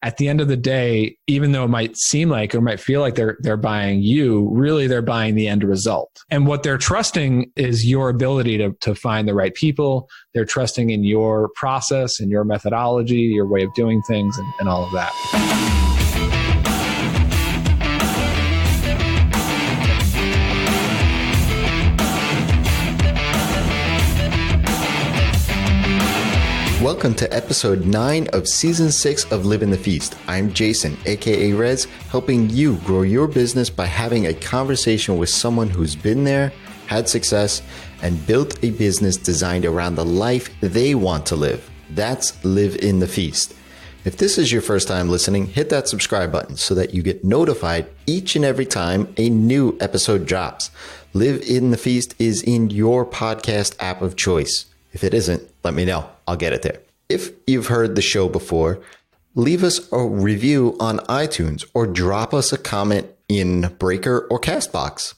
at the end of the day, even though it might seem like or might feel like they're buying you, really they're buying the end result. And what they're trusting is your ability to find the right people. They're trusting in your process and your methodology, your way of doing things, and all of that. Welcome to episode 9 of season 6 of Live in the Feast. I'm Jason, aka Rez, helping you grow your business by having a conversation with someone who's been there, had success, and built a business designed around the life they want to live. That's Live in the Feast. If this is your first time listening, hit that subscribe button so that you get notified each and every time a new episode drops. Live in the Feast is in your podcast app of choice. If it isn't, let me know. I'll get it there. If you've heard the show before, leave us a review on iTunes or drop us a comment in Breaker or Castbox.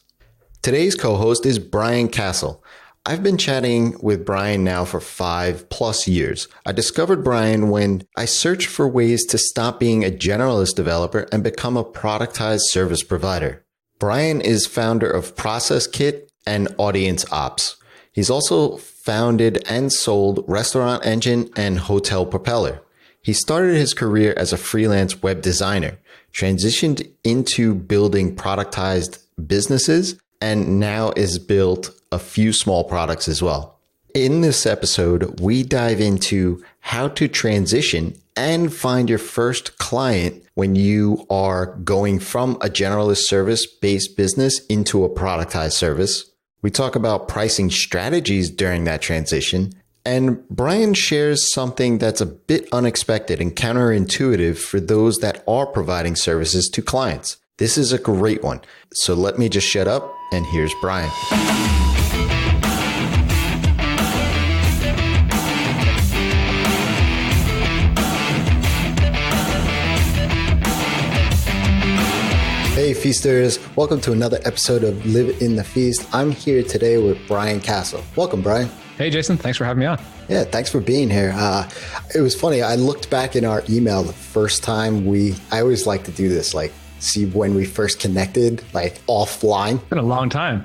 Today's co-host is Brian Casel. I've been chatting with Brian now for 5+ years. I discovered Brian when I searched for ways to stop being a generalist developer and become a productized service provider. Brian is founder of ProcessKit and Audience Ops. He's also founded and sold Restaurant Engine and Hotel Propeller. He started his career as a freelance web designer, transitioned into building productized businesses, and now has built a few small products as well. In this episode, we dive into how to transition and find your first client when you are going from a generalist service-based business into a productized service. We talk about pricing strategies during that transition, and Brian shares something that's a bit unexpected and counterintuitive for those that are providing services to clients. This is a great one. So let me just shut up, and here's Brian. Hey Feasters, welcome to another episode of Live in the Feast. I'm here today with Brian Casel. Welcome, Brian. Hey Jason, thanks for having me on. Yeah, thanks for being here. It was funny, I looked back in our email the first time I always like to do this, like see when we first connected, like offline. It's been a long time.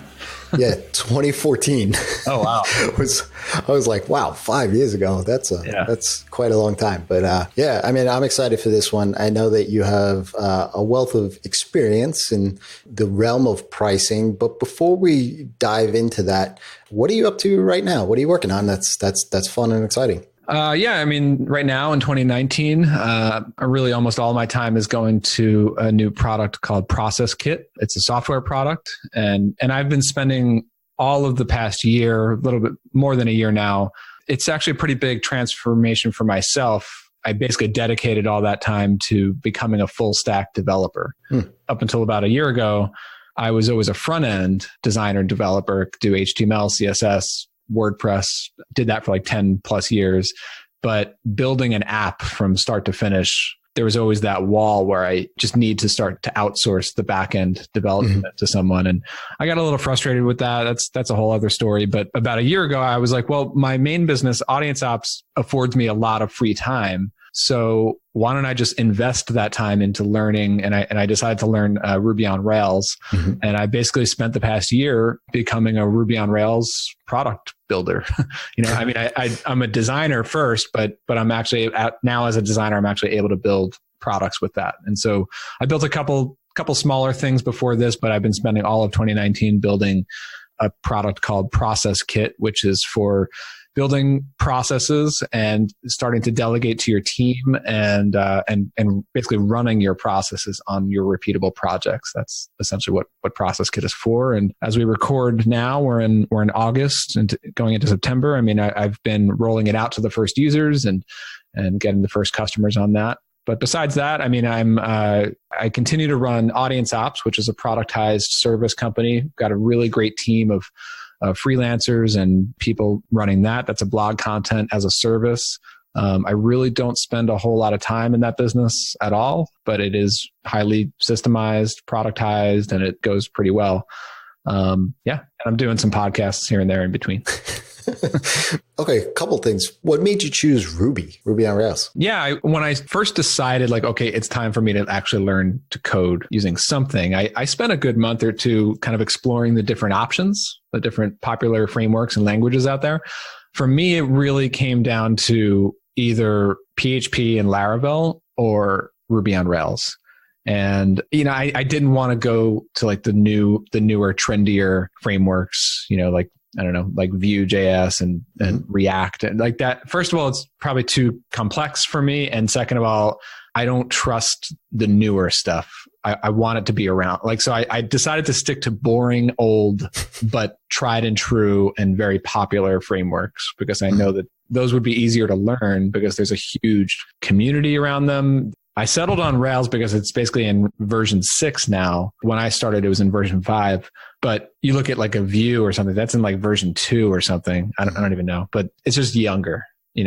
Yeah, 2014. Oh, wow. I was like, wow, 5 years ago. That's quite a long time. But yeah, I mean, I'm excited for this one. I know that you have a wealth of experience in the realm of pricing. But before we dive into that, what are you up to right now? What are you working on? That's fun and exciting. Yeah, I mean, right now in 2019, really almost all my time is going to a new product called ProcessKit. It's a software product. And I've been spending all of the past year, a little bit more than a year now. It's actually a pretty big transformation for myself. I basically dedicated all that time to becoming a full stack developer. Up until about a year ago, I was always a front end designer, developer, do HTML, CSS, WordPress, did that for like 10+ years, but building an app from start to finish, there was always that wall where I just need to start to outsource the back-end development to someone. And I got a little frustrated with that. That's a whole other story. But about a year ago, I was like, well, my main business, Audience Ops, affords me a lot of free time. So why don't I just invest that time into learning? And I decided to learn Ruby on Rails. And I basically spent the past year becoming a Ruby on Rails product builder. I mean, I'm a designer first, but I'm actually now as a designer, I'm actually able to build products with that. And so I built a couple smaller things before this, but I've been spending all of 2019 building a product called ProcessKit, which is for building processes and starting to delegate to your team and basically running your processes on your repeatable projects. That's essentially what ProcessKit is for. And as we record now, we're in August and going into September. I mean, I've been rolling it out to the first users and getting the first customers on that. But besides that, I mean, I continue to run Audience Ops, which is a productized service company. Got a really great team of freelancers and people running that. That's a blog content as a service. I really don't spend a whole lot of time in that business at all, but it is highly systemized, productized, and it goes pretty well. And I'm doing some podcasts here and there in between. Okay, a couple things. What made you choose Ruby on Rails? Yeah, when I first decided like, okay, it's time for me to actually learn to code using something, I spent a good month or two kind of exploring the different options, the different popular frameworks and languages out there. For me, it really came down to either PHP and Laravel or Ruby on Rails. And, I didn't want to go to like the newer, trendier frameworks, like, I don't know, like Vue.js and React and like that. First of all, it's probably too complex for me. And second of all, I don't trust the newer stuff. I want it to be around. Like, so I decided to stick to boring, old, but tried and true and very popular frameworks because I know that those would be easier to learn because there's a huge community around them. I settled on Rails because it's basically in version 6 now. When I started, it was in version 5. But you look at like a Vue or something, that's in like version 2 or something. I don't even know, but it's just younger.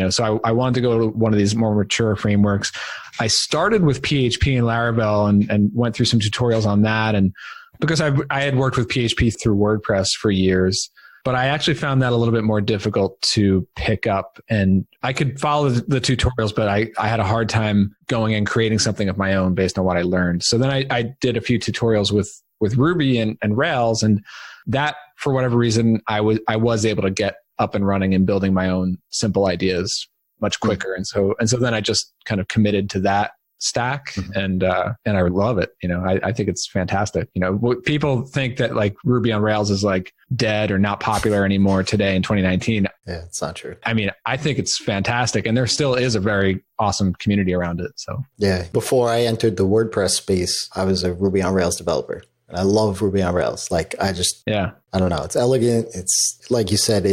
So I wanted to go to one of these more mature frameworks. I started with PHP and Laravel and went through some tutorials on that. And because I had worked with PHP through WordPress for years, but I actually found that a little bit more difficult to pick up. And I could follow the tutorials, but I had a hard time going and creating something of my own based on what I learned. So then I did a few tutorials with Ruby and Rails. And that, for whatever reason, I was able to get up and running and building my own simple ideas much quicker. And so then I just kind of committed to that stack and I love it. I think it's fantastic. People think that like Ruby on Rails is like dead or not popular anymore today in 2019. Yeah, it's not true. I mean, I think it's fantastic and there still is a very awesome community around it. So yeah, before I entered the WordPress space, I was a Ruby on Rails developer. And I love Ruby on Rails. Like I don't know. It's elegant. It's like you said,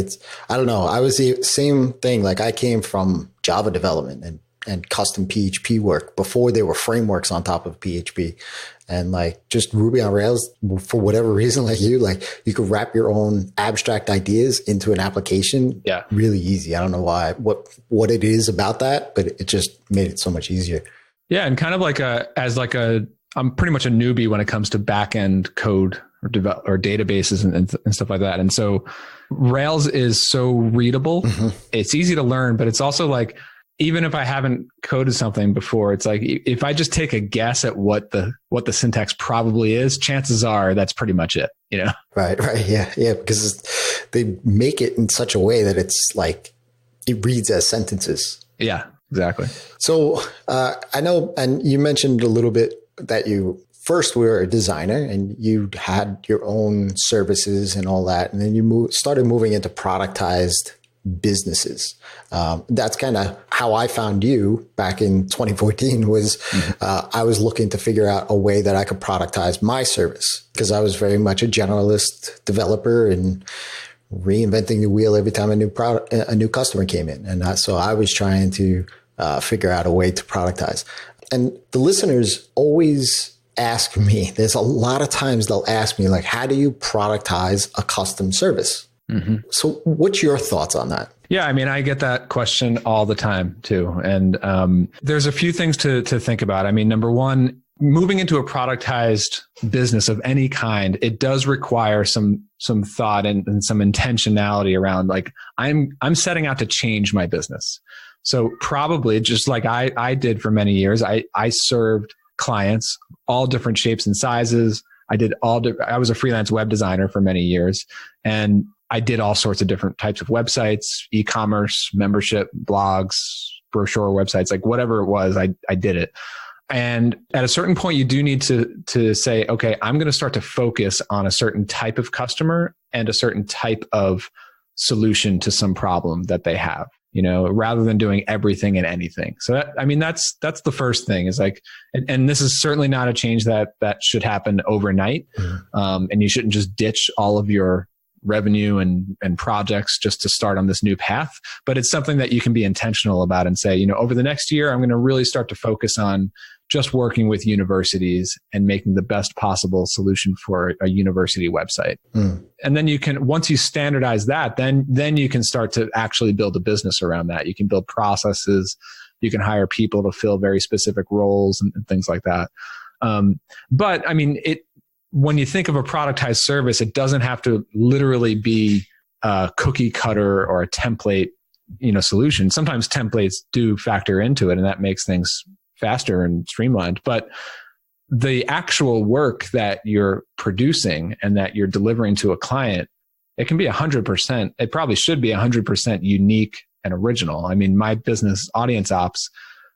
I don't know. I was the same thing. Like I came from Java development and custom PHP work before there were frameworks on top of PHP. And like just Ruby on Rails, for whatever reason, like you could wrap your own abstract ideas into an application really easy. I don't know why, what it is about that, but it just made it so much easier. Yeah. And kind of like I'm pretty much a newbie when it comes to back-end code or databases and stuff like that. And so Rails is so readable. It's easy to learn, but it's also like, even if I haven't coded something before, it's like, if I just take a guess at what the syntax probably is, chances are that's pretty much it, Right. Yeah. Because they make it in such a way that it's like, it reads as sentences. Yeah, exactly. So I know, and you mentioned a little bit that you first were a designer and you had your own services and all that. And then you started moving into productized businesses. That's kind of how I found you back in 2014 was I was looking to figure out a way that I could productize my service because I was very much a generalist developer and reinventing the wheel every time a new customer came in. And so I was trying to figure out a way to productize. And the listeners always ask me, there's a lot of times they'll ask me like, how do you productize a custom service? So what's your thoughts on that? Yeah, I mean, I get that question all the time too. And there's a few things to think about. I mean, number one, moving into a productized business of any kind, it does require some thought and some intentionality around like, I'm setting out to change my business. So probably just like I did for many years, I served clients, all different shapes and sizes. I was a freelance web designer for many years and I did all sorts of different types of websites, e-commerce, membership, blogs, brochure websites, like whatever it was, I did it. And at a certain point, you do need to say, okay, I'm going to start to focus on a certain type of customer and a certain type of solution to some problem that they have, rather than doing everything and anything. So that's the first thing is like, and this is certainly not a change that should happen overnight. And you shouldn't just ditch all of your revenue and projects just to start on this new path, but it's something that you can be intentional about and say, over the next year, I'm going to really start to focus on just working with universities and making the best possible solution for a university website. And then you can, once you standardize that, then you can start to actually build a business around that. You can build processes, you can hire people to fill very specific roles and things like that. But I mean, when you think of a productized service, it doesn't have to literally be a cookie cutter or a template, solution. Sometimes templates do factor into it, and that makes things faster and streamlined. But the actual work that you're producing and that you're delivering to a client, it can be 100%. It probably should be 100% unique and original. I mean, my business, Audience Ops,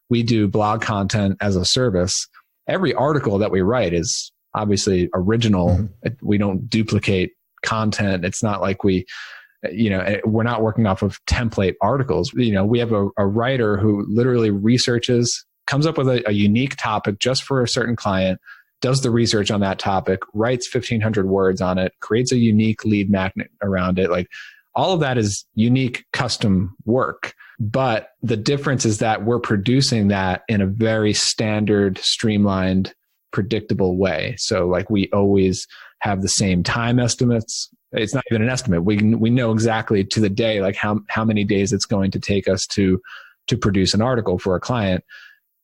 we do blog content as a service. Every article that we write is obviously original. Mm-hmm. We don't duplicate content. It's not like we're not working off of template articles. We have a writer who literally researches, comes up with a unique topic just for a certain client, does the research on that topic, writes 1,500 words on it, creates a unique lead magnet around it. Like, all of that is unique custom work. But the difference is that we're producing that in a very standard, streamlined, predictable way. So like, we always have the same time estimates. It's not even an estimate. We know exactly to the day, like how many days it's going to take us to produce an article for a client.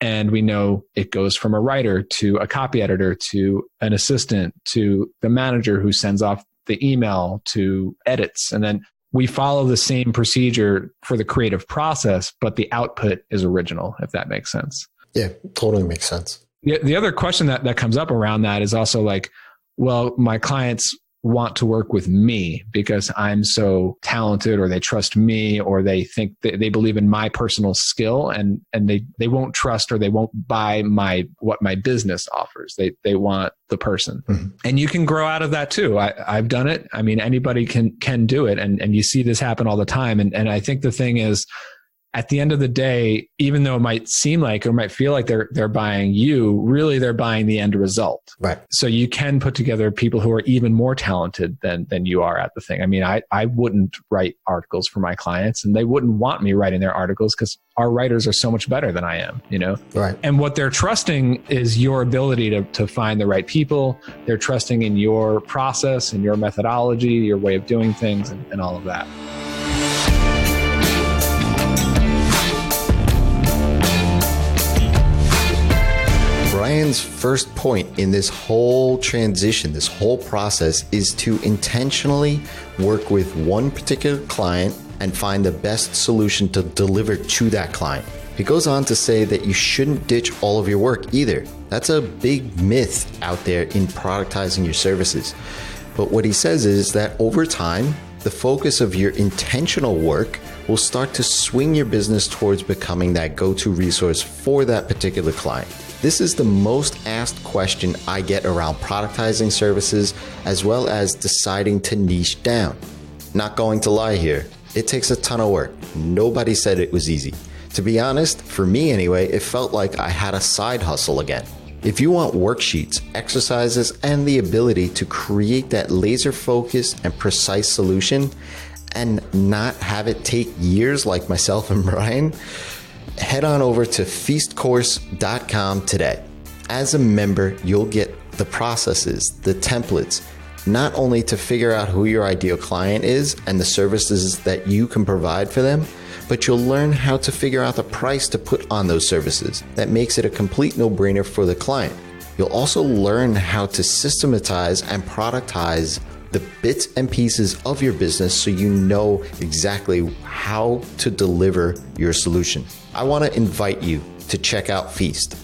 And we know it goes from a writer to a copy editor to an assistant to the manager who sends off the email to edits. And then we follow the same procedure for the creative process, but the output is original, if that makes sense. Yeah, totally makes sense. The other question that comes up around that is also like, well, my clients want to work with me because I'm so talented, or they trust me, or they think they believe in my personal skill, and they won't trust, or they won't buy what my business offers. They want the person. Mm-hmm. And you can grow out of that too. I've done it. I mean, anybody can do it. And you see this happen all the time. And I think the thing is, at the end of the day, even though it might seem like, or might feel like they're buying you, really they're buying the end result. Right. So you can put together people who are even more talented than you are at the thing. I mean, I wouldn't write articles for my clients, and they wouldn't want me writing their articles because our writers are so much better than I am, Right. And what they're trusting is your ability to find the right people. They're trusting in your process and your methodology, your way of doing things, and all of that. Brian's first point in this whole transition, this whole process, is to intentionally work with one particular client and find the best solution to deliver to that client. He goes on to say that you shouldn't ditch all of your work either. That's a big myth out there in productizing your services. But what he says is that over time, the focus of your intentional work will start to swing your business towards becoming that go-to resource for that particular client. This is the most asked question I get around productizing services, as well as deciding to niche down. Not going to lie here, it takes a ton of work. Nobody said it was easy. To be honest, for me anyway, it felt like I had a side hustle again. If you want worksheets, exercises, and the ability to create that laser-focused and precise solution and not have it take years like myself and Brian, head on over to feastcourse.com today. As a member, you'll get the processes, the templates, not only to figure out who your ideal client is and the services that you can provide for them, but you'll learn how to figure out the price to put on those services. That makes it a complete no-brainer for the client. You'll also learn how to systematize and productize the bits and pieces of your business so you know exactly how to deliver your solution. I want to invite you to check out Feast.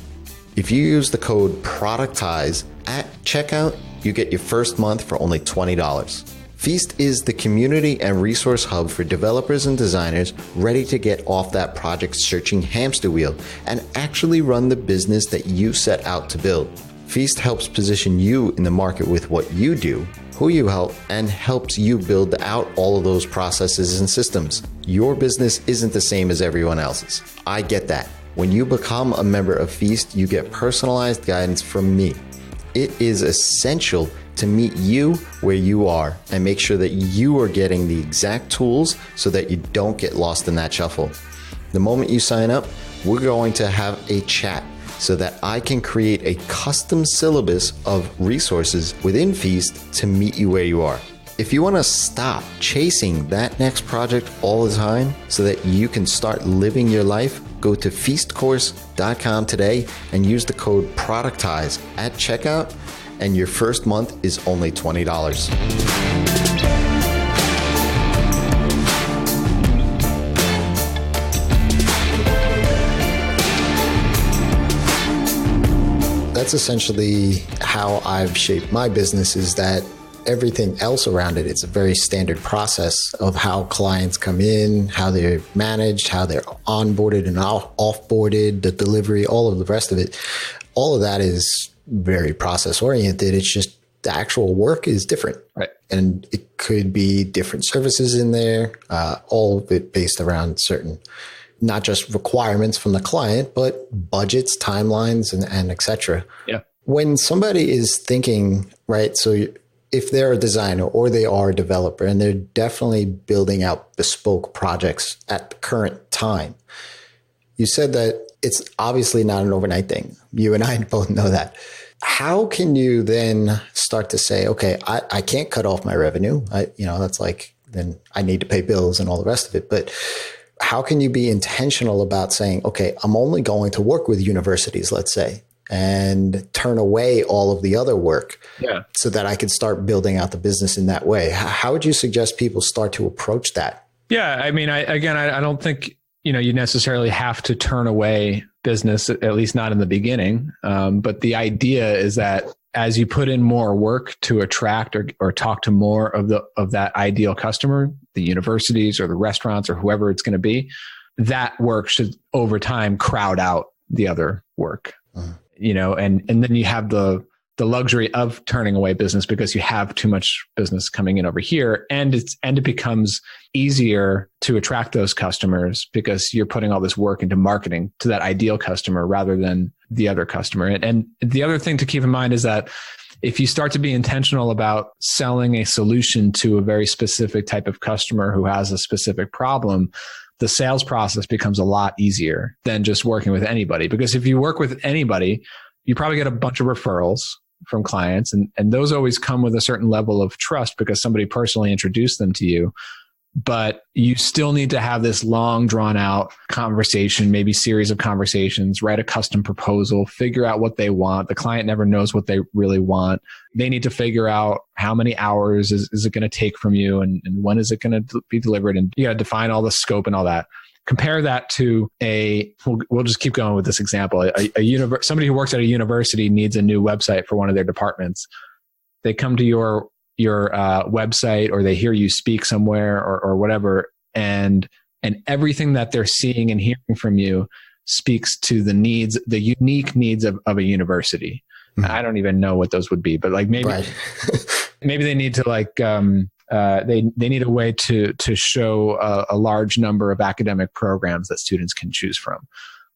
If you use the code Productized at checkout, you get your first month for only $20. Feast is the community and resource hub for developers and designers ready to get off that project searching hamster wheel and actually run the business that you set out to build. Feast helps position you in the market with what you do, who you help, and helps you build out all of those processes and systems. Your business isn't the same as everyone else's. I get that. When you become a member of Feast, you get personalized guidance from me. It is essential to meet you where you are and make sure that you are getting the exact tools so that you don't get lost in that shuffle. The moment you sign up, we're going to have a chat so that I can create a custom syllabus of resources within Feast to meet you where you are. If you want to stop chasing that next project all the time so that you can start living your life, go to feastcourse.com today and use the code Productized at checkout, and your first month is only $20. that's essentially how I've shaped my business, is that everything else around it, it's a very standard process of how clients come in, how they're managed, how they're onboarded and offboarded, the delivery, all of the rest of it. All of that is very process oriented. It's just the actual work is different. Right. And it could be different services in there, all of it based around certain, not just requirements from the client, but budgets, timelines, and et cetera. Yeah. When somebody is thinking, right, so if they're a designer or they are a developer and they're definitely building out bespoke projects at the current time, you said that it's obviously not an overnight thing. You and I both know that. How can you then start to say, okay, I can't cut off my revenue. That's like, then I need to pay bills and all the rest of it. But how can you be intentional about saying, okay, I'm only going to work with universities, let's say, and turn away all of the other work so that I could start building out the business in that way? How would you suggest people start to approach that? Yeah. I mean, I don't think, you necessarily have to turn away business, at least not in the beginning. But the idea is that as you put in more work to attract or talk to more of that ideal customer, the universities or the restaurants or whoever it's going to be, that work should over time crowd out the other work. And then you have the luxury of turning away business because you have too much business coming in over here, and it becomes easier to attract those customers because you're putting all this work into marketing to that ideal customer rather than the other customer. And the other thing to keep in mind is that if you start to be intentional about selling a solution to a very specific type of customer who has a specific problem, the sales process becomes a lot easier than just working with anybody. Because if you work with anybody, you probably get a bunch of referrals from clients, and those always come with a certain level of trust because somebody personally introduced them to you. But you still need to have this long drawn out conversation, maybe series of conversations, write a custom proposal, figure out what they want. The client never knows what they really want. They need to figure out how many hours is it going to take from you, and when is it going to be delivered? And you got to define all the scope and all that. Compare that to we'll just keep going with this example. Somebody who works at a university needs a new website for one of their departments. They come to your website, or they hear you speak somewhere or whatever, and everything that they're seeing and hearing from you speaks to the unique needs of a university. Mm-hmm. I don't even know what those would be, but like maybe maybe they need to they need a way to show a large number of academic programs that students can choose from.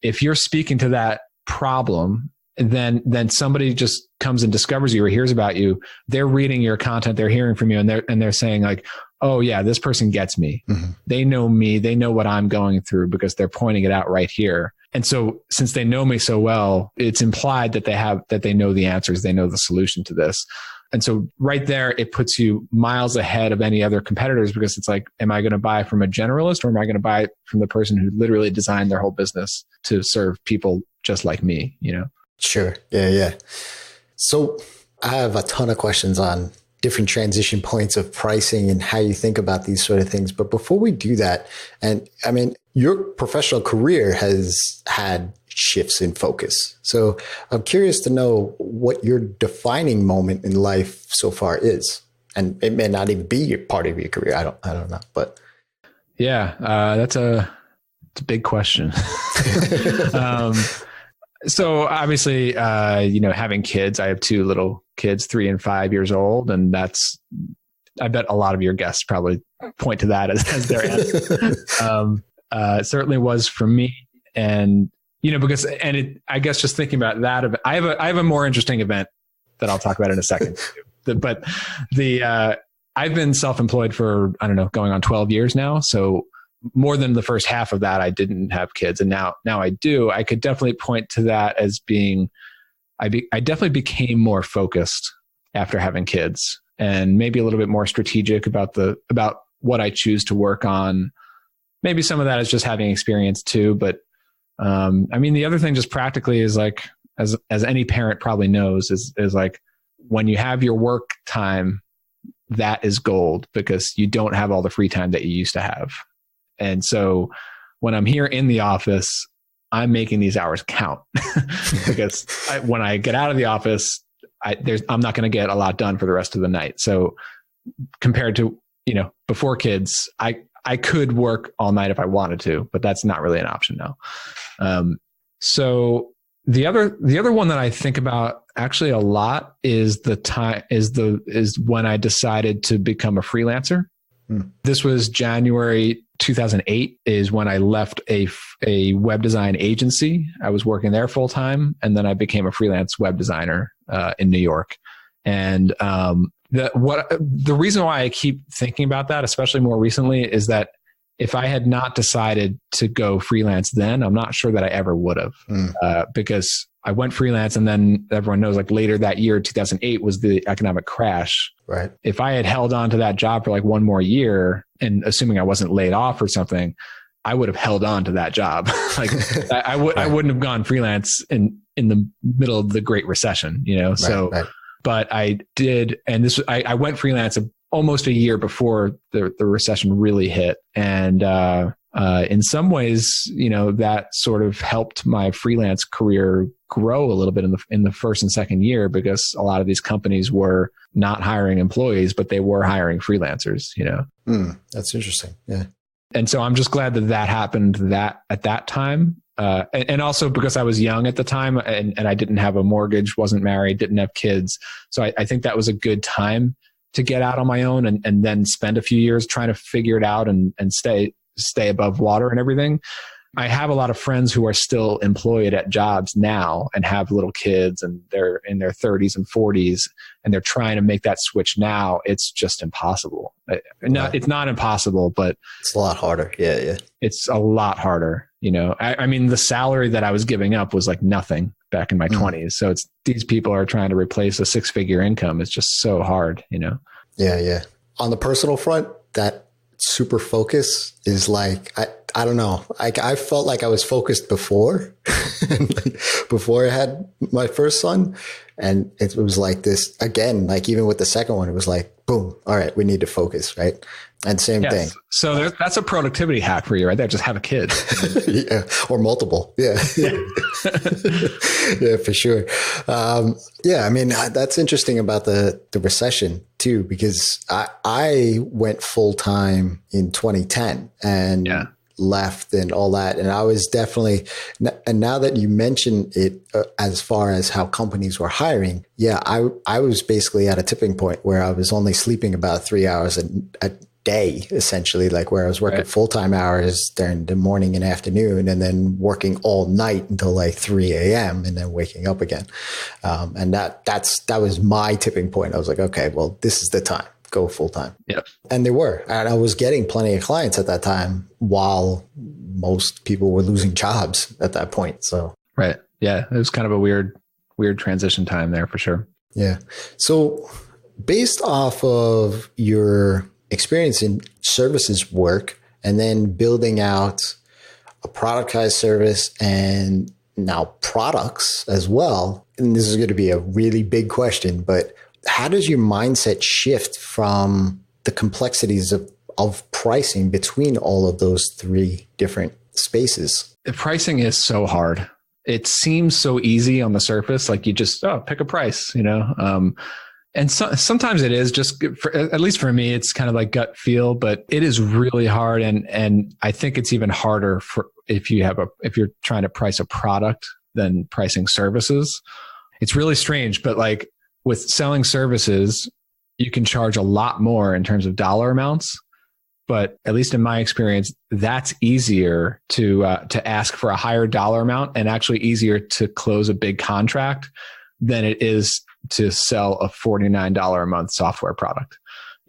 If you're speaking to that problem, then somebody just comes and discovers you or hears about you. They're reading your content, they're hearing from you, and they're saying like, oh yeah, this person gets me. Mm-hmm. They know me. They know what I'm going through because they're pointing it out right here. And so since they know me so well, it's implied that they know the answers. They know the solution to this. And so right there, it puts you miles ahead of any other competitors because it's like, am I going to buy from a generalist, or am I going to buy from the person who literally designed their whole business to serve people just like me, Sure. Yeah. So I have a ton of questions on different transition points of pricing and how you think about these sort of things. But before we do that, and I mean, your professional career has had shifts in focus. So I'm curious to know what your defining moment in life so far is. And it may not even be part of your career. I don't know, but. Yeah, that's a big question. So obviously, having kids, I have two little kids, 3 and 5 years old. And I bet a lot of your guests probably point to that as their answer. It certainly was for me. And, I guess just thinking about that, I have a more interesting event that I'll talk about in a second. But I've been self-employed for, going on 12 years now. So more than the first half of that, I didn't have kids. And now I do. I could definitely point to that as being, I definitely became more focused after having kids, and maybe a little bit more strategic about what I choose to work on. Maybe some of that is just having experience too. But the other thing just practically is like, as any parent probably knows, is like when you have your work time, that is gold because you don't have all the free time that you used to have. And so when I'm here in the office, I'm making these hours count because when I get out of the office, I'm not going to get a lot done for the rest of the night. So compared to, before kids, I could work all night if I wanted to, but that's not really an option now. So the other one that I think about actually a lot is when I decided to become a freelancer. This was January 2008 is when I left a web design agency. I was working there full time, and then I became a freelance web designer in New York. And the reason why I keep thinking about that, especially more recently, is that if I had not decided to go freelance then, I'm not sure that I ever would have, because I went freelance, and then everyone knows, like, later that year, 2008 was the economic crash. Right. If I had held on to that job for like one more year, and assuming I wasn't laid off or something, I would have held on to that job. Like I wouldn't have gone freelance in the middle of the Great Recession, Right. But I did, and I went freelance almost a year before the recession really hit. And in some ways, that sort of helped my freelance career grow a little bit in the first and second year, because a lot of these companies were not hiring employees, but they were hiring freelancers, That's interesting. Yeah. And so I'm just glad that happened at that time. And also because I was young at the time, and I didn't have a mortgage, wasn't married, didn't have kids. So I think that was a good time to get out on my own and then spend a few years trying to figure it out and stay above water and everything. I have a lot of friends who are still employed at jobs now and have little kids, and they're in their 30s and 40s, and they're trying to make that switch now. It's just impossible. It's not impossible, but it's a lot harder. Yeah. It's a lot harder. I mean, the salary that I was giving up was like nothing back in my 20s. So these people are trying to replace a 6-figure income. It's just so hard, Yeah. On the personal front, that super focus is like, I don't know. I felt like I was focused before, before I had my first son. And it was like this again, like even with the second one, it was like, boom. All right. We need to focus. Right. And same thing. So that's a productivity hack for you right there. Just have a kid. Yeah. Or multiple. Yeah. Yeah, for sure. I mean, that's interesting about the recession too, because I went full time in 2010 and left and all that. And I was definitely, and now that you mention it, as far as how companies were hiring, I was basically at a tipping point where I was only sleeping about 3 hours a day, essentially, like where I was working full-time hours during the morning and afternoon, and then working all night until like 3 a.m. and then waking up again. And that was my tipping point. I was like, okay, well, this is the time. Go full time. Yep. And they were. And I was getting plenty of clients at that time while most people were losing jobs at that point. So right. Yeah. It was kind of a weird transition time there for sure. Yeah. So based off of your experience in services work and then building out a productized service and now products as well, and this is going to be a really big question, but how does your mindset shift from the complexities of pricing between all of those three different spaces? The pricing is so hard. It seems so easy on the surface, like you just pick a price, and sometimes it is just, at least for me, it's kind of like gut feel, but it is really hard. And I think it's even harder if you're trying to price a product than pricing services. It's really strange, but like, with selling services, you can charge a lot more in terms of dollar amounts, but at least in my experience, that's easier to ask for a higher dollar amount and actually easier to close a big contract than it is to sell a $49 a month software product.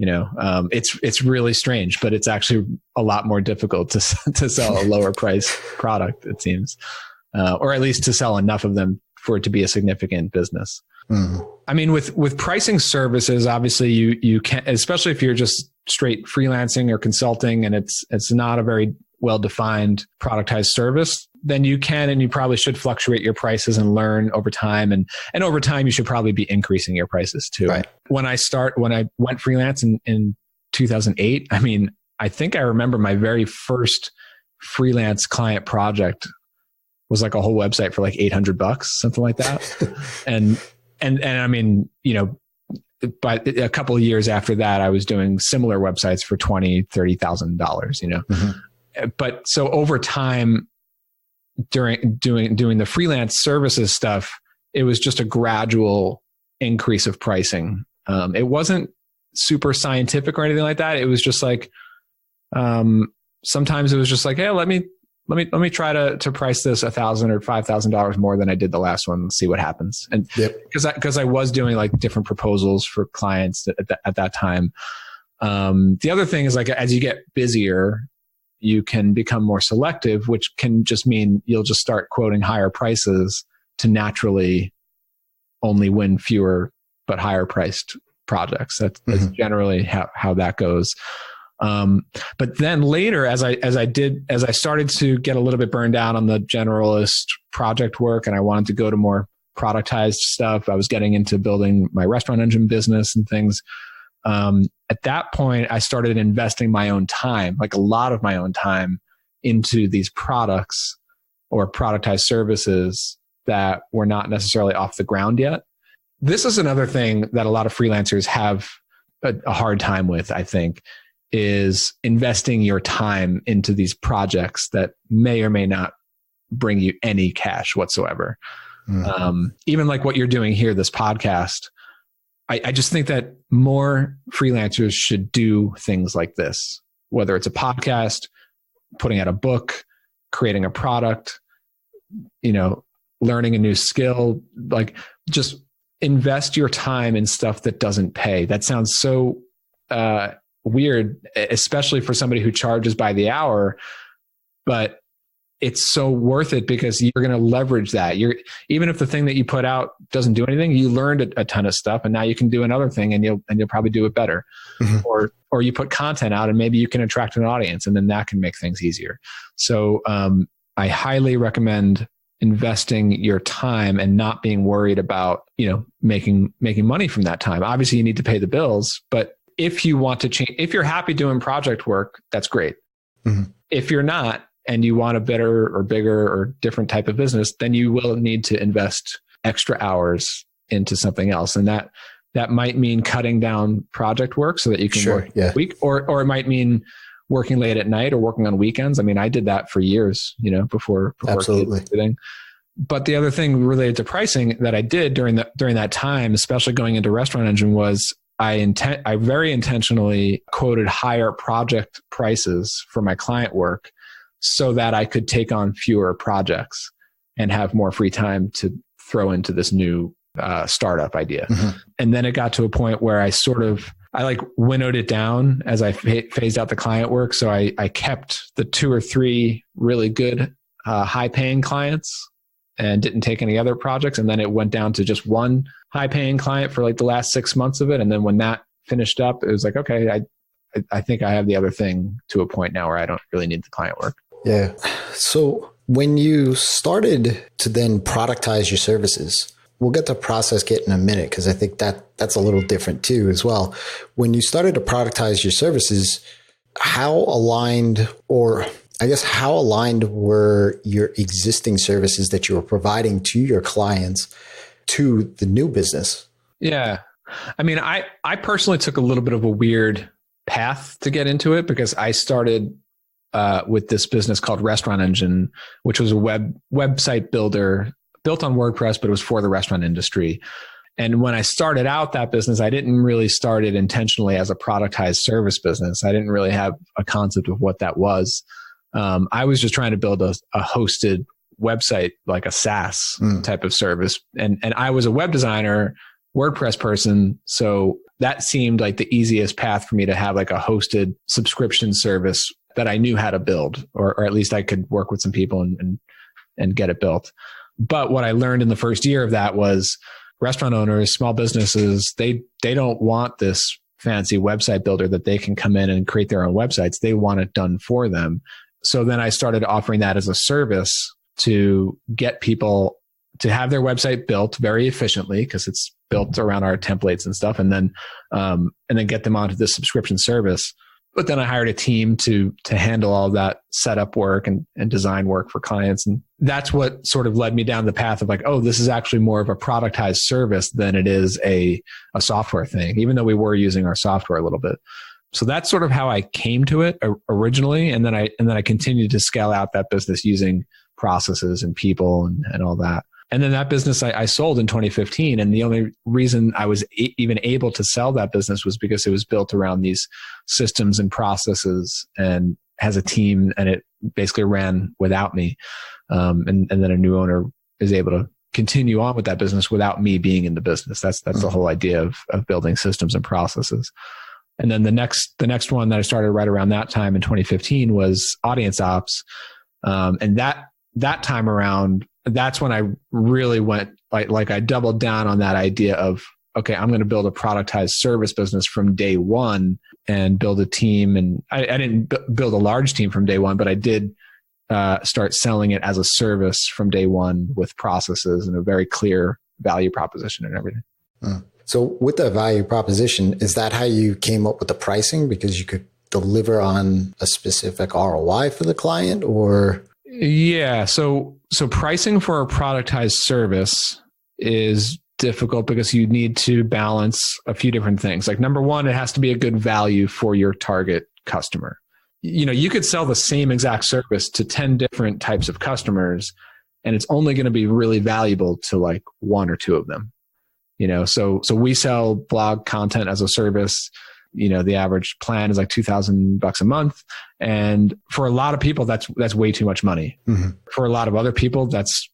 It's really strange, but it's actually a lot more difficult to sell a lower price product, it seems, or at least to sell enough of them for it to be a significant business. Mm-hmm. I mean, with pricing services, obviously you can, especially if you're just straight freelancing or consulting and it's not a very well-defined productized service, then you can, and you probably should fluctuate your prices and learn over time. And over time, you should probably be increasing your prices too. Right. When I went freelance in 2008, I mean, I think I remember my very first freelance client project was like a whole website for like $800, something like that. and I mean, but a couple of years after that, I was doing similar websites for $20,000, $30,000, But so over time, during doing the freelance services stuff, it was just a gradual increase of pricing. It wasn't super scientific or anything like that. It was just like, sometimes it was just like, hey, let me try to price this $1,000 or $5,000 more than I did the last one and see what happens. And because I was doing like different proposals for clients at that time. The other thing is, like, as you get busier, you can become more selective, which can just mean you'll just start quoting higher prices to naturally only win fewer but higher priced projects. That's generally how that goes. But then later, as I started to get a little bit burned out on the generalist project work, and I wanted to go to more productized stuff, I was getting into building my restaurant engine business and things. At that point, I started investing my own time, like a lot of my own time, into these products or productized services that were not necessarily off the ground yet. This is another thing that a lot of freelancers have a hard time with, I think, is investing your time into these projects that may or may not bring you any cash whatsoever. Even like what you're doing here, this podcast, I just think that more freelancers should do things like this, whether it's a podcast, putting out a book, creating a product, learning a new skill, like just invest your time in stuff that doesn't pay. That sounds so weird, especially for somebody who charges by the hour, but it's so worth it because you're going to leverage that. Even if the thing that you put out doesn't do anything, you learned a ton of stuff, and now you can do another thing, and you'll probably do it better. Or you put content out, and maybe you can attract an audience, and then that can make things easier. So I highly recommend investing your time and not being worried about making money from that time. Obviously, you need to pay the bills, but if you want to change, if you're happy doing project work, that's great. If you're not, and you want a better or bigger or different type of business, then you will need to invest extra hours into something else. And that might mean cutting down project work so that you can work a week, or it might mean working late at night or working on weekends. I mean, I did that for years, before Absolutely. Everything. But the other thing related to pricing that I did during that time, especially going into Restaurant Engine, was I very intentionally quoted higher project prices for my client work so that I could take on fewer projects and have more free time to throw into this new startup idea. And then it got to a point where I winnowed it down as I phased out the client work. So I kept the 2 or 3 really good high paying clients and didn't take any other projects. And then it went down to just 1 high paying client for like the last 6 months of it. And then when that finished up, it was like, okay, I think I have the other thing to a point now where I don't really need the client work. Yeah. So when you started to then productize your services, we'll get to ProcessKit in a minute, because I think that's a little different too as well. When you started to productize your services, how aligned were your existing services that you were providing to your clients to the new business? Yeah. I mean, I personally took a little bit of a weird path to get into it, because I started with this business called Restaurant Engine, which was a website builder built on WordPress, but it was for the restaurant industry. And when I started out that business, I didn't really start it intentionally as a productized service business. I didn't really have a concept of what that was. I was just trying to build a hosted website, like a SaaS type of service. And I was a web designer, WordPress person. So that seemed like the easiest path for me to have like a hosted subscription service that I knew how to build, or at least I could work with some people and get it built. But what I learned in the first year of that was restaurant owners, small businesses, they don't want this fancy website builder that they can come in and create their own websites. They want it done for them. So then I started offering that as a service to get people to have their website built very efficiently, because it's built around our templates and stuff, and then get them onto this subscription service. But then I hired a team to handle all that setup work and design work for clients. And that's what sort of led me down the path of like, oh, this is actually more of a productized service than it is a software thing, even though we were using our software a little bit. So that's sort of how I came to it originally. And then I continued to scale out that business using processes and people and all that. And then that business I sold in 2015. And the only reason I was even able to sell that business was because it was built around these systems and processes and has a team, and it basically ran without me. And then a new owner is able to continue on with that business without me being in the business. That's the whole idea of building systems and processes. And then the next one that I started right around that time in 2015 was Audience Ops. And that time around, that's when I really went like I doubled down on that idea of, okay, I'm going to build a productized service business from day one and build a team. And I didn't build a large team from day one, but I did start selling it as a service from day one with processes and a very clear value proposition and everything. So with the value proposition, is that how you came up with the pricing? Because you could deliver on a specific ROI for the client, or? Yeah. So pricing for a productized service is difficult because you need to balance a few different things. Like number one, it has to be a good value for your target customer. You could sell the same exact service to 10 different types of customers, and it's only going to be really valuable to like one or two of them. So we sell blog content as a service. The average plan is like $2,000 a month. And for a lot of people, that's way too much money. Mm-hmm. For a lot of other people, that's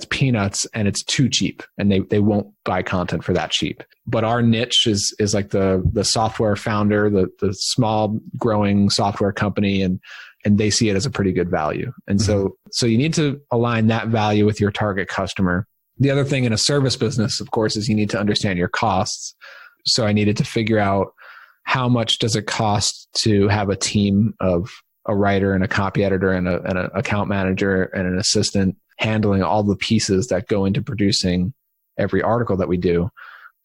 peanuts, and it's too cheap, and they won't buy content for that cheap. But our niche is like the software founder, the small growing software company, and they see it as a pretty good value. And so you need to align that value with your target customer. The other thing in a service business, of course, is you need to understand your costs. So I needed to figure out how much does it cost to have a team of a writer and a copy editor and an account manager and an assistant handling all the pieces that go into producing every article that we do.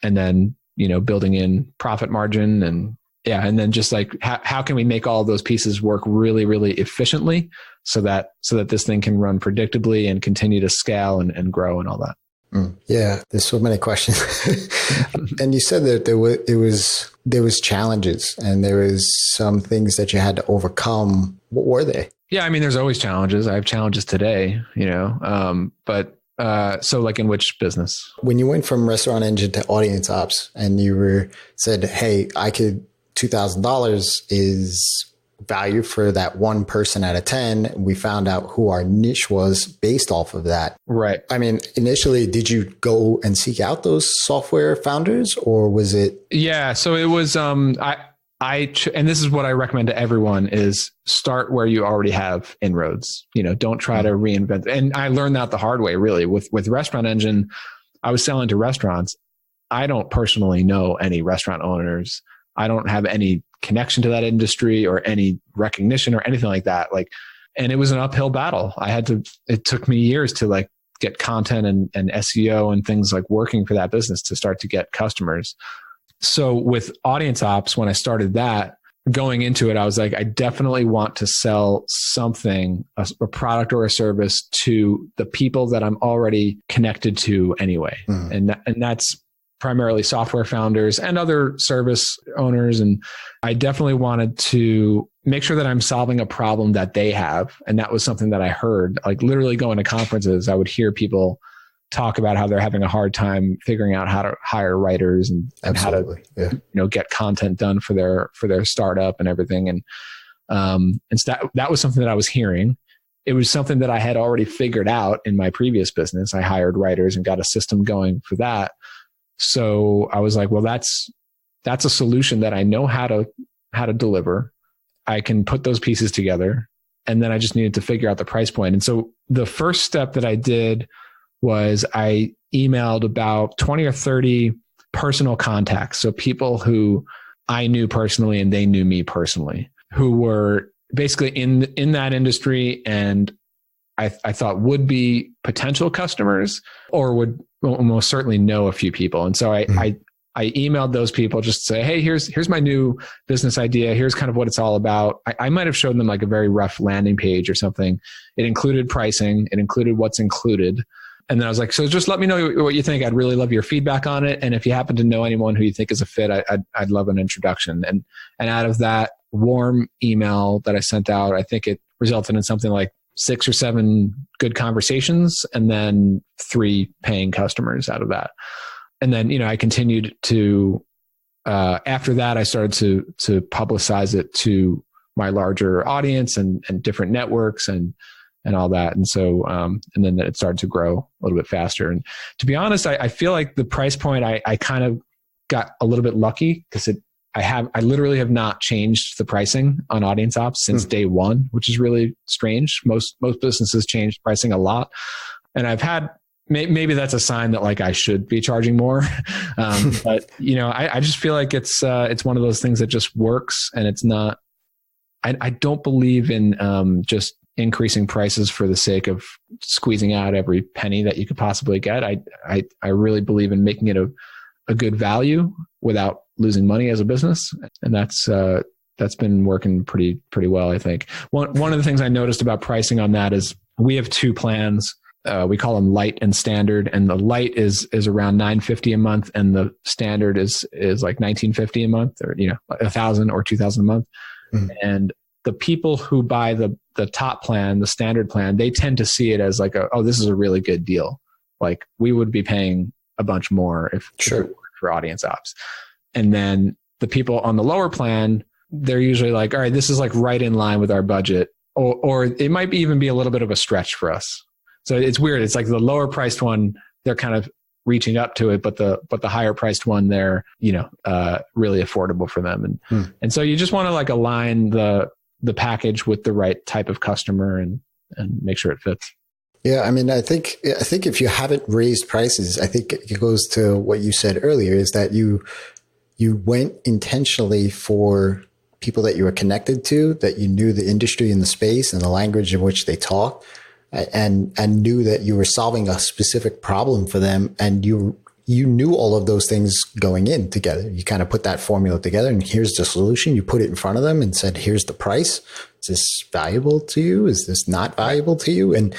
And then, building in profit margin and then just like how can we make all of those pieces work really, really efficiently so that this thing can run predictably and continue to scale and grow and all that. Yeah, there's so many questions. And you said that there was challenges and there was some things that you had to overcome. What were they? Yeah, I mean, there's always challenges. I have challenges today, but so like in which business? When you went from Restaurant Engine to Audience Ops and you said, hey, $2,000 is value for that one person out of 10. We found out who our niche was based off of that. Right. I mean, initially, did you go and seek out those software founders, or was it? Yeah. So it was, and this is what I recommend to everyone is start where you already have inroads. Don't try to reinvent. And I learned that the hard way, really. With Restaurant Engine, I was selling to restaurants. I don't personally know any restaurant owners. I don't have any connection to that industry or any recognition or anything like that. And it was an uphill battle. It took me years to get content and SEO and things like working for that business to start to get customers. So with Audience Ops, when I started that, going into it, I was like, I definitely want to sell something, a product or a service to the people that I'm already connected to anyway. And that's primarily software founders and other service owners. And I definitely wanted to make sure that I'm solving a problem that they have. And that was something that I heard, like literally going to conferences, I would hear people talk about how they're having a hard time figuring out how to hire writers and how to, get content done for their startup and everything. And so that was something that I was hearing. It was something that I had already figured out in my previous business. I hired writers and got a system going for that. So I was like, well, that's a solution that I know how to deliver. I can put those pieces together. And then I just needed to figure out the price point. And so the first step that I did was I emailed about 20 or 30 personal contacts. So people who I knew personally and they knew me personally, who were basically in that industry and I thought would be potential customers or would most certainly know a few people. And so I I emailed those people just to say, hey, here's my new business idea. Here's kind of what it's all about. I might have showed them like a very rough landing page or something. It included pricing. It included what's included. And then I was like, so just let me know what you think. I'd really love your feedback on it. And if you happen to know anyone who you think is a fit, I'd love an introduction. And out of that warm email that I sent out, I think it resulted in something like 6 or 7 good conversations and then 3 paying customers out of that. And then, I continued to, after that, I started to publicize it to my larger audience and different networks and all that. And so, and then it started to grow a little bit faster. And to be honest, I feel like the price point, I kind of got a little bit lucky because I literally have not changed the pricing on Audience Ops since day one, which is really strange. Most businesses change pricing a lot. And I've had, maybe that's a sign that like I should be charging more. But I just feel like it's one of those things that just works, and it's not, I don't believe in just increasing prices for the sake of squeezing out every penny that you could possibly get. I really believe in making it a good value without losing money as a business. And that's been working pretty well, I think. One of the things I noticed about pricing on that is we have 2 plans. We call them light and standard, and the light is around $950 a month, and the standard is like $1950 a month, or $1,000 or $2,000 a month. Mm-hmm. And the people who buy the top plan, the standard plan, they tend to see it as like this is a really good deal. Like we would be paying a bunch more if it worked for Audience Ops. And then the people on the lower plan, they're usually like, all right, this is like right in line with our budget, or it might even be a little bit of a stretch for us. So it's weird. It's like the lower priced one, they're kind of reaching up to it, but the higher priced one, they're, really affordable for them. And so you just want to like align the package with the right type of customer and make sure it fits. Yeah. I mean, I think if you haven't raised prices, I think it goes to what you said earlier, is that you went intentionally for people that you were connected to, that you knew the industry and the space and the language in which they talk, and knew that you were solving a specific problem for them. And you knew all of those things going in together. You kind of put that formula together, and here's the solution. You put it in front of them and said, here's the price. Is this valuable to you? Is this not valuable to you? And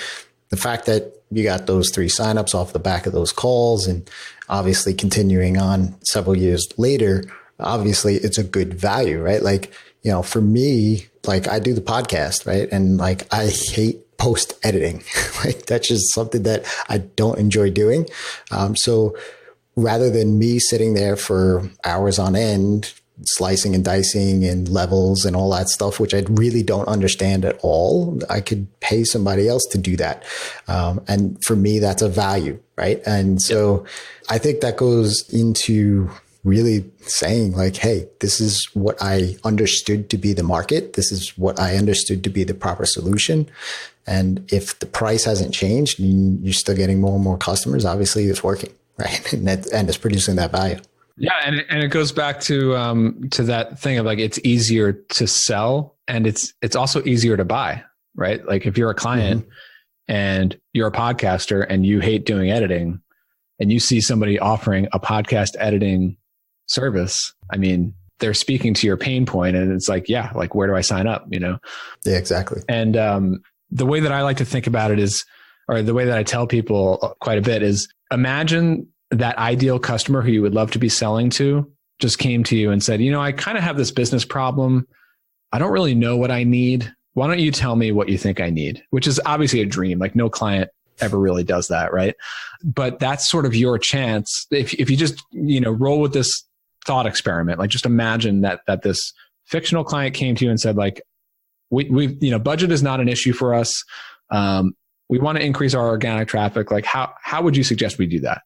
the fact that you got those 3 signups off the back of those calls, and obviously continuing on several years later, obviously it's a good value, right? Like, for me, like I do the podcast, right? And like, I hate post editing. Like that's just something that I don't enjoy doing. So rather than me sitting there for hours on end, slicing and dicing and levels and all that stuff, which I really don't understand at all, I could pay somebody else to do that. And for me, that's a value, right? And so I think that goes into really saying like, hey, this is what I understood to be the market. This is what I understood to be the proper solution. And if the price hasn't changed and you're still getting more and more customers, obviously it's working, right? And it's producing that value. Yeah. And it goes back to that thing of like, it's easier to sell and it's also easier to buy, right? Like if you're a client and you're a podcaster and you hate doing editing and you see somebody offering a podcast editing service, I mean, they're speaking to your pain point, and it's like, yeah, like where do I sign up? Yeah, exactly. And the way that I like to think about it is, or the way that I tell people quite a bit is, imagine that ideal customer who you would love to be selling to just came to you and said, I kind of have this business problem. I don't really know what I need. Why don't you tell me what you think I need? Which is obviously a dream. Like no client ever really does that, right? But that's sort of your chance. If you just, roll with this thought experiment, like just imagine that this fictional client came to you and said like, we budget is not an issue for us. We want to increase our organic traffic. Like how would you suggest we do that?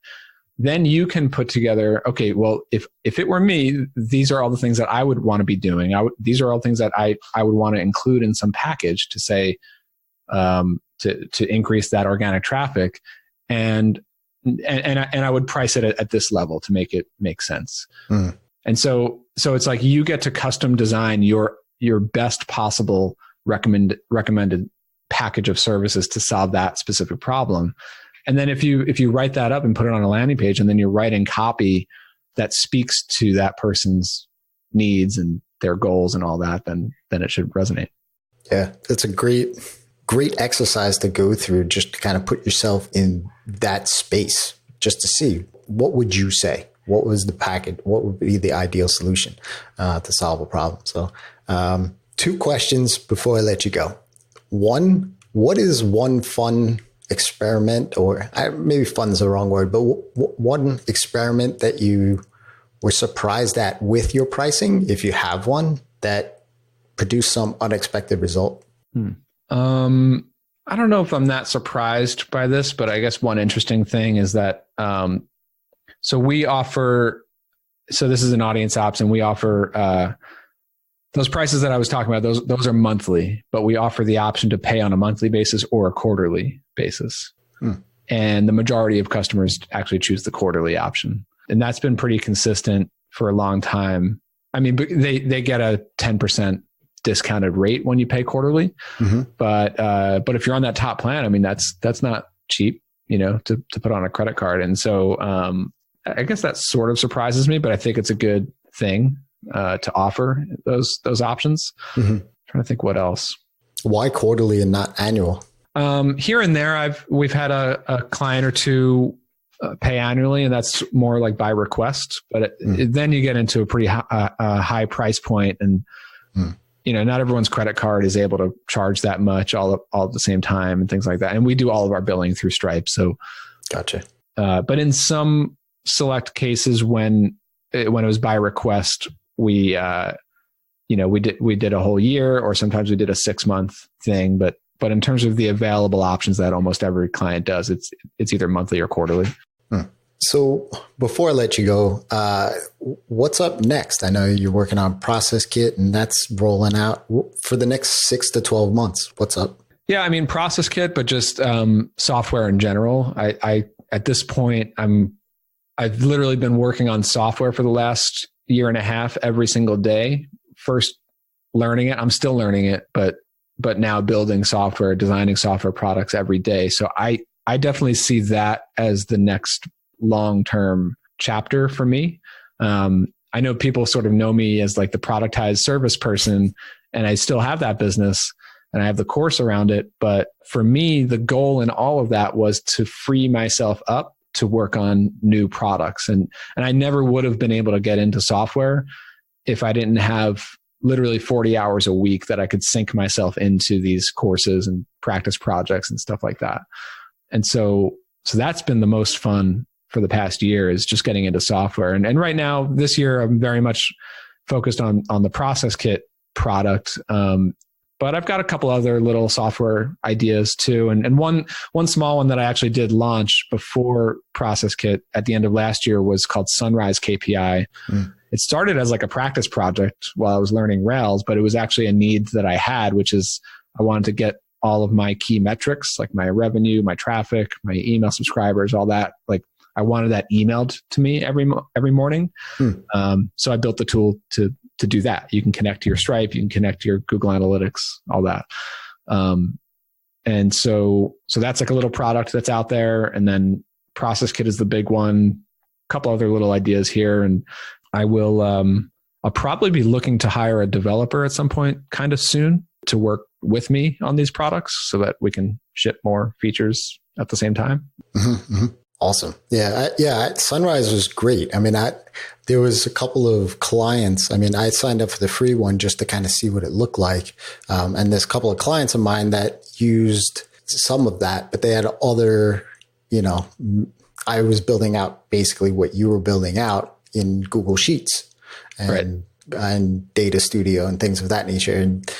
Then you can put together, okay, well, if it were me, these are all the things that I would want to be doing. These are all things that I would want to include in some package to say, to increase that organic traffic. And I would price it at this level to make it make sense. Mm. And so it's like you get to custom design your best possible recommended package of services to solve that specific problem. And then if you write that up and put it on a landing page, and then you're writing copy that speaks to that person's needs and their goals and all that, then it should resonate. Yeah, it's a great exercise to go through, just to kind of put yourself in that space, just to see what would you say, what was the package, what would be the ideal solution to solve a problem. So 2 questions before I let you go. One, what is one fun experiment, or maybe fun is the wrong word, but one experiment that you were surprised at with your pricing, if you have one, that produced some unexpected result? I don't know if I'm that surprised by this, but I guess one interesting thing is that, so this is an audience ops, and we offer, those prices that I was talking about, those are monthly, but we offer the option to pay on a monthly basis or a quarterly basis. And the majority of customers actually choose the quarterly option. And that's been pretty consistent for a long time. I mean, they get a 10% discounted rate when you pay quarterly. But if you're on that top plan, I mean, that's not cheap, to put on a credit card. And so, I guess that sort of surprises me, but I think it's a good thing, to offer those options. Trying to think what else. Why quarterly and not annual? Here and there, we've had a client or two pay annually, and that's more like by request. But then you get into a pretty high price point, and not everyone's credit card is able to charge that much all at the same time and things like that. And we do all of our billing through Stripe. So, gotcha. But in some select cases, when it was by request, we did a whole year, or sometimes we did a 6-month thing. But in terms of the available options that almost every client does, it's either monthly or quarterly. So before I let you go, what's up next? I know you're working on ProcessKit, and that's rolling out for the next 6 to 12 months. What's up? Yeah, I mean, ProcessKit, but just software in general. I at this point, I've literally been working on software for the last year and a half every single day. First learning it, I'm still learning it, but now building software, designing software products every day. So I definitely see that as the next long-term chapter for me. I know people sort of know me as like the productized service person, and I still have that business and I have the course around it. But for me, the goal in all of that was to free myself up to work on new products. And I never would have been able to get into software if I didn't have literally 40 hours a week that I could sink myself into these courses and practice projects and stuff like that. And so that's been the most fun for the past year, is just getting into software. And right now, this year, I'm very much focused on the ProcessKit product. But I've got a couple other little software ideas too. And one small one that I actually did launch before ProcessKit at the end of last year was called Sunrise KPI. It started as like a practice project while I was learning Rails, but it was actually a need that I had, which is I wanted to get all of my key metrics, like my revenue, my traffic, my email subscribers, all that. Like I wanted that emailed to me every morning. So I built the tool to do that. You can connect to your Stripe, you can connect to your Google Analytics, all that. And so that's like a little product that's out there. And then ProcessKit is the big one. A couple other little ideas here. And I will, I'll probably be looking to hire a developer at some point kind of soon to work with me on these products so that we can ship more features at the same time. Awesome. Yeah. Sunrise was great. I mean, there was a couple of clients. I mean, I signed up for the free one just to kind of see what it looked like. And there's a couple of clients of mine that used some of that, but they had other, I was building out basically what you were building out in Google Sheets and Data Studio and things of that nature. And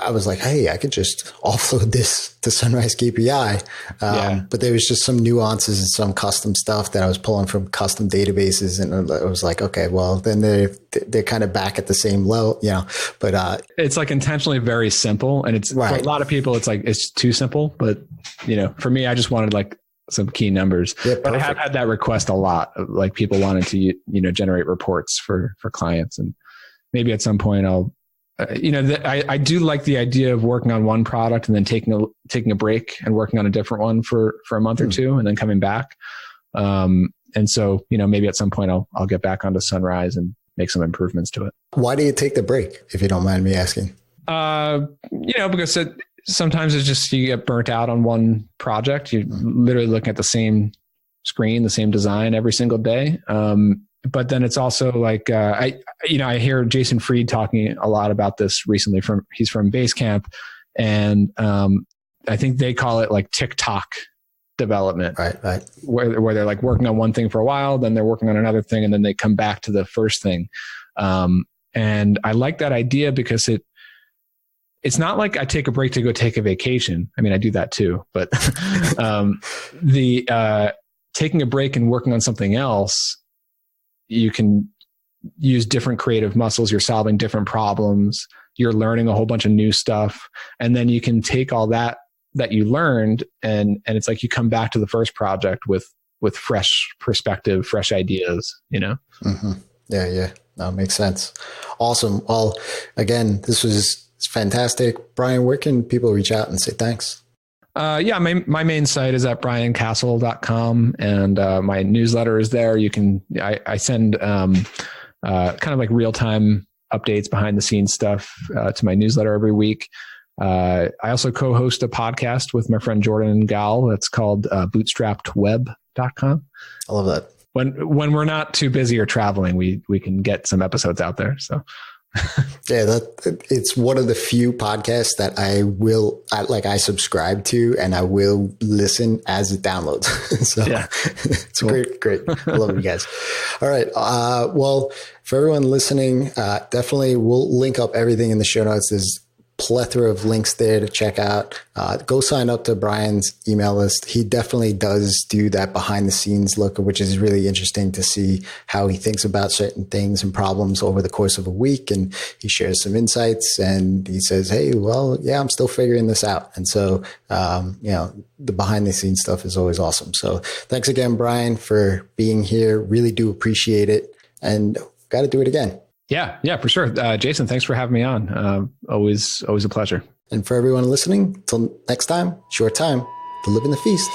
I was like, hey, I could just offload this to Sunrise KPI. But there was just some nuances and some custom stuff that I was pulling from custom databases. And I was like, okay, well, then they're kind of back at the same level, but it's like intentionally very simple. And it's for a lot of people, it's like, it's too simple. But, for me, I just wanted like some key numbers. But I have had that request a lot. Like people wanted to, generate reports for clients. And maybe at some point I'll, I do like the idea of working on one product and then taking a break and working on a different one for a month or two and then coming back. And so, maybe at some point I'll get back onto Sunrise and make some improvements to it. Why do you take the break, if you don't mind me asking? Because sometimes it's just you get burnt out on one project. You're literally looking at the same screen, the same design every single day. But then it's also like, I hear Jason Fried talking a lot about this recently he's from Basecamp, and I think they call it like TikTok development, right. Where they're like working on one thing for a while, then they're working on another thing, and then they come back to the first thing. And I like that idea because it's not like I take a break to go take a vacation. I mean, I do that too, but taking a break and working on something else, you can use different creative muscles. You're solving different problems. You're learning a whole bunch of new stuff. And then you can take all that you learned, and it's like you come back to the first project with fresh perspective, fresh ideas, Mm-hmm. Yeah. That makes sense. Awesome. Well, again, this was fantastic. Brian, where can people reach out and say thanks? My main site is at briancasel.com, and my newsletter is there. I send kind of like real-time updates, behind the scenes stuff to my newsletter every week. I also co-host a podcast with my friend Jordan Gal that's called bootstrappedweb.com. I love that. When we're not too busy or traveling, we can get some episodes out there. So yeah, it's one of the few podcasts that I subscribe to, and I will listen as it downloads. So yeah. It's cool. Great. I love you guys. All right. Well, for everyone listening, definitely we'll link up everything in the show notes. There's plethora of links there to check out. Go sign up to Brian's email list. He definitely does do that behind the scenes look, which is really interesting to see how he thinks about certain things and problems over the course of a week. And he shares some insights, and he says, hey, well, yeah, I'm still figuring this out. And so, the behind the scenes stuff is always awesome. So thanks again, Brian, for being here. Really do appreciate it, and got to do it again. Yeah, for sure. Jason, thanks for having me on. Always a pleasure. And for everyone listening, till next time, it's your time to live in the feast.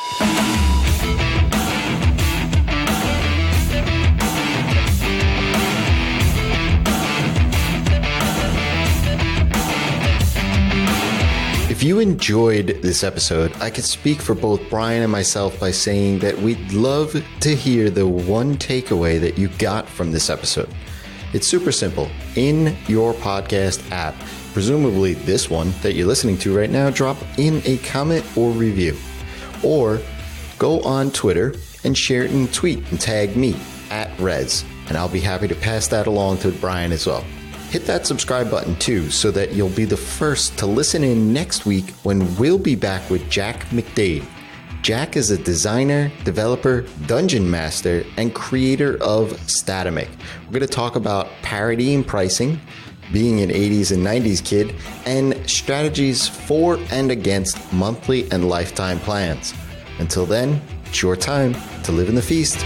If you enjoyed this episode, I could speak for both Brian and myself by saying that we'd love to hear the one takeaway that you got from this episode. It's super simple. In your podcast app, presumably this one that you're listening to right now, drop in a comment or review. Or go on Twitter and share it in a tweet and tag me @Rez, and I'll be happy to pass that along to Brian as well. Hit that subscribe button too, so that you'll be the first to listen in next week when we'll be back with Jack McDade. Jack is a designer, developer, dungeon master, and creator of Statamic. We're going to talk about parity and pricing, being an 80s and 90s kid, and strategies for and against monthly and lifetime plans. Until then, it's your time to live in the feast.